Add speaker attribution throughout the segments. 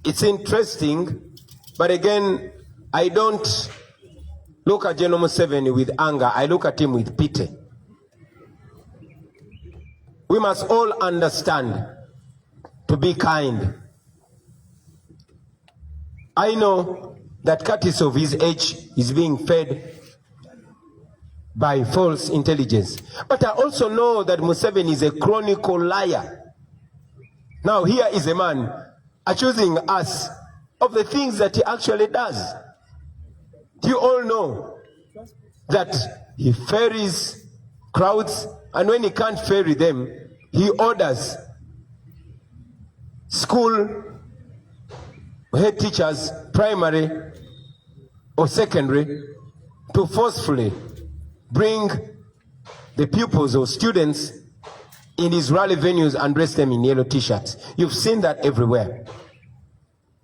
Speaker 1: It's interesting, but again, I don't look at General Museveni with anger. I look at him with pity. We must all understand to be kind. I know that Curtis of his age is being fed by false intelligence. But I also know that Museveni is a chronicle liar. Now here is a man accusing us of the things that he actually does. You all know that he ferries crowds, and when he can't ferry them, he orders school head teachers, primary or secondary, to forcefully bring the pupils or students in his rally venues and dress them in yellow t-shirts. You've seen that everywhere.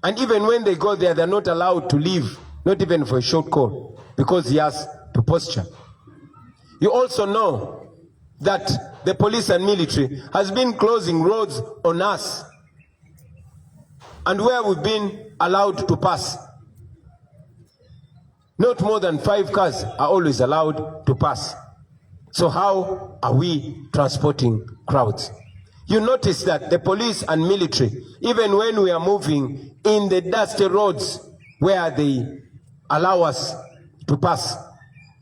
Speaker 1: And even when they go there, they're not allowed to leave, not even for a short call, because he has to posture. You also know that the police and military has been closing roads on us, and where we've been allowed to pass, not more than 5 cars are always allowed to pass. So how are we transporting crowds? You notice that the police and military, even when we are moving in the dusty roads where they allow us to pass,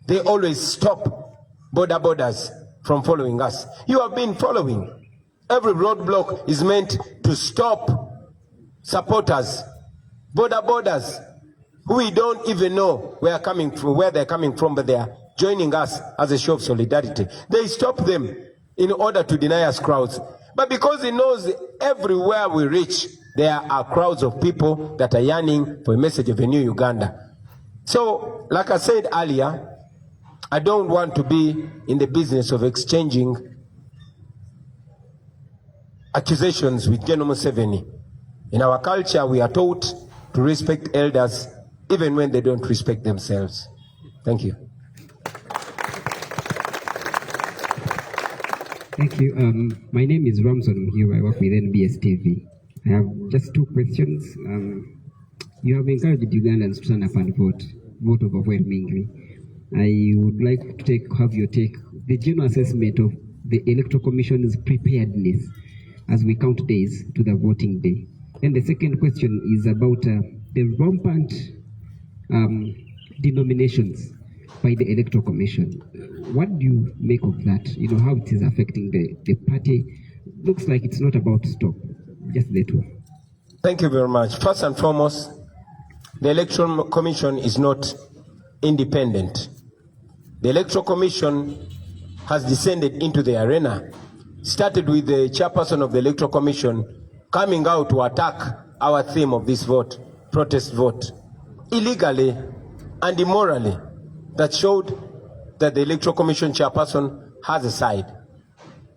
Speaker 1: they always stop borders from following us. You have been following. Every roadblock is meant to stop supporters, borders, who we don't even know where they're coming from, but they are joining us as a show of solidarity. They stop them in order to deny us crowds. But because he knows everywhere we reach, there are crowds of people that are yearning for a message of a new Uganda. So, like I said earlier, I don't want to be in the business of exchanging accusations with General Museveni. In our culture, we are taught to respect elders even when they don't respect themselves. Thank you.
Speaker 2: Thank you. My name is Ramson here. I work with NBS TV. I have just 2 questions. You have encouraged Ugandans to stand up and vote overwhelmingly. I would like to have your take, the general assessment of the Electoral Commission's preparedness as we count days to the voting day. And the second question is about the rampant denominations by the Electoral Commission. What do you make of that? You know, how it is affecting the party? Looks like it's not about to stop. Just the 2.
Speaker 1: Thank you very much. First and foremost, the Electoral Commission is not independent. The Electoral Commission has descended into the arena. Started with the chairperson of the Electoral Commission coming out to attack our theme of this vote, protest vote, illegally and immorally. That showed that the Electoral Commission chairperson has a side.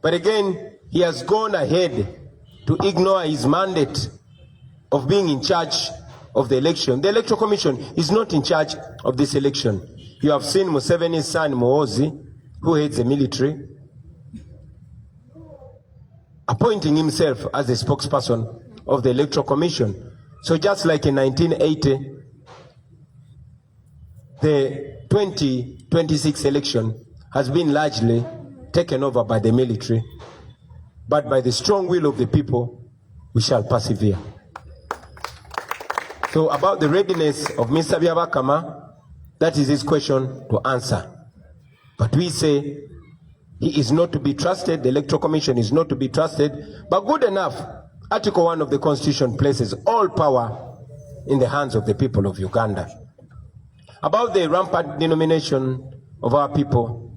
Speaker 1: But again, he has gone ahead to ignore his mandate of being in charge of the election. The Electoral Commission is not in charge of this election. You have seen Museveni's son, Muhoozi, who heads the military, appointing himself as the spokesperson of the Electoral Commission. So just like in 1980, the 2026 election has been largely taken over by the military, but by the strong will of the people, we shall persevere. So about the readiness of Mr. Byabakama, that is his question to answer. But we say he is not to be trusted, the Electoral Commission is not to be trusted, but good enough, Article 1 of the Constitution places all power in the hands of the people of Uganda. About the rampant denomination of our people,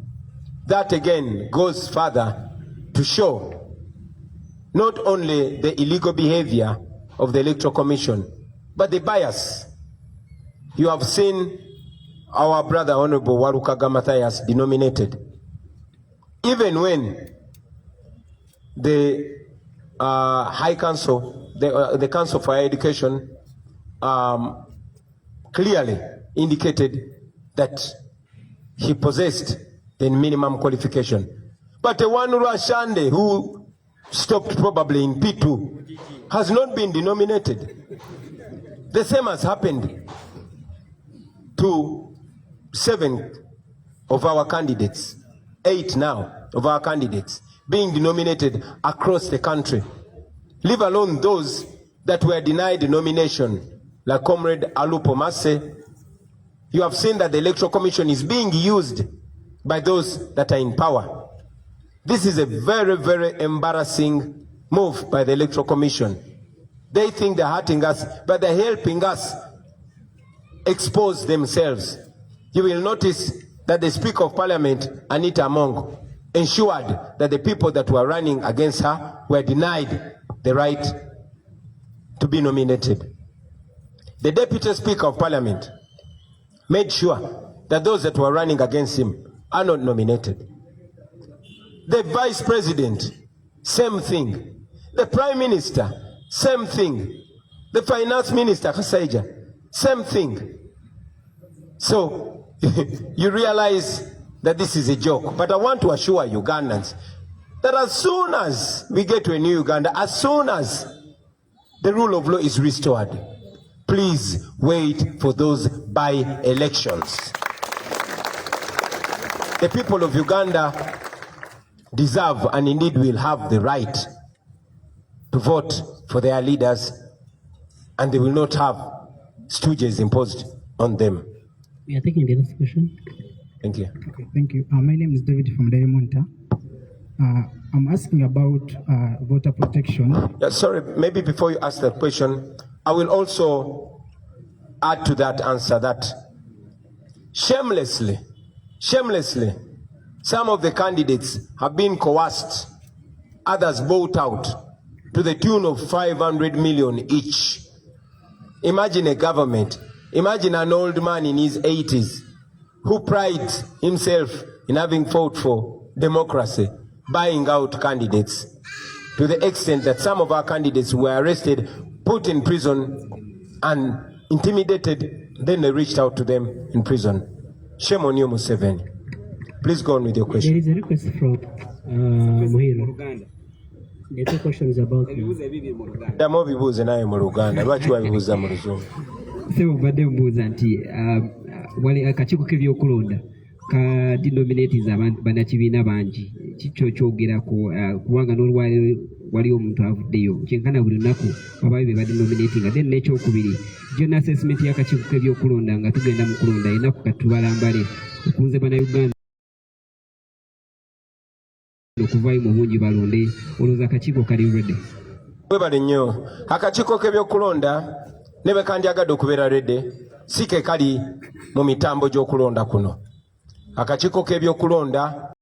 Speaker 1: that again goes further to show not only the illegal behavior of the Electoral Commission, but the bias. You have seen our brother Honorable Walukaga Mathias denominated. Even when the High Council, the Council for Higher Education, clearly indicated that he possessed the minimum qualification. But the one Rwashande who stopped probably in P2 has not been denominated. The same has happened to 7 of our candidates, 8 now of our candidates being nominated across the country, leave alone those that were denied nomination, like Comrade Alupo Mase. You have seen that the Electoral Commission is being used by those that are in power. This is a very, very embarrassing move by the Electoral Commission. They think they're hurting us, but they're helping us expose themselves. You will notice that the Speaker of Parliament, Anita Among, ensured that the people that were running against her were denied the right to be nominated. The Deputy Speaker of Parliament made sure that those that were running against him are not nominated. The Vice President, same thing. The Prime Minister, same thing. The Finance Minister, Kasaija, same thing. So, you realize that this is a joke. But I want to assure Ugandans that as soon as we get to a new Uganda, as soon as the rule of law is restored, please wait for those by-elections. The people of Uganda deserve and indeed will have the right to vote for their leaders, and they will not have stooges imposed on them.
Speaker 2: We are taking the next question.
Speaker 1: Thank you.
Speaker 3: Okay, thank you. My name is David from Monta. I'm asking about voter protection.
Speaker 1: Yeah, sorry, maybe before you ask that question, I will also add to that answer that shamelessly, some of the candidates have been coerced, others bought out to the tune of 500 million each. Imagine a government, imagine an old man in his 80s who prides himself in having fought for democracy, buying out candidates to the extent that some of our candidates were arrested, put in prison, and intimidated. Then they reached out to them in prison. Shame on you, Museveni. Please go on with your question.
Speaker 2: There is a request from Muhiro. The two questions about
Speaker 1: Damo bibuze naye mu Luganda. Lwaki wabibuuza mu Luzungu?
Speaker 2: Sebo badde mbuuza nti wali akakiiko k'ebyokulonda kadinominatiza bannakibiina bangi kikyo kyogerako kubanga n'olwali wali omuntu avuddeyo kyenkana buli lunaku babayo be badinominatinga then n'ekyokubiri gyonna assessment y'akakiiko k'ebyokulonda nga tugenda mu kulonda enaku katubalambale okunze bannayuganda okuvaayo mu bungi balonde olowooza akakiiko kali ready?
Speaker 1: Webale nnyo. Akakiiko k'ebyokulonda ne bwe kandyagadde okubeera ready si ke kali mu mitambo gy'okulonda kuno. Akakiiko k'ebyokulonda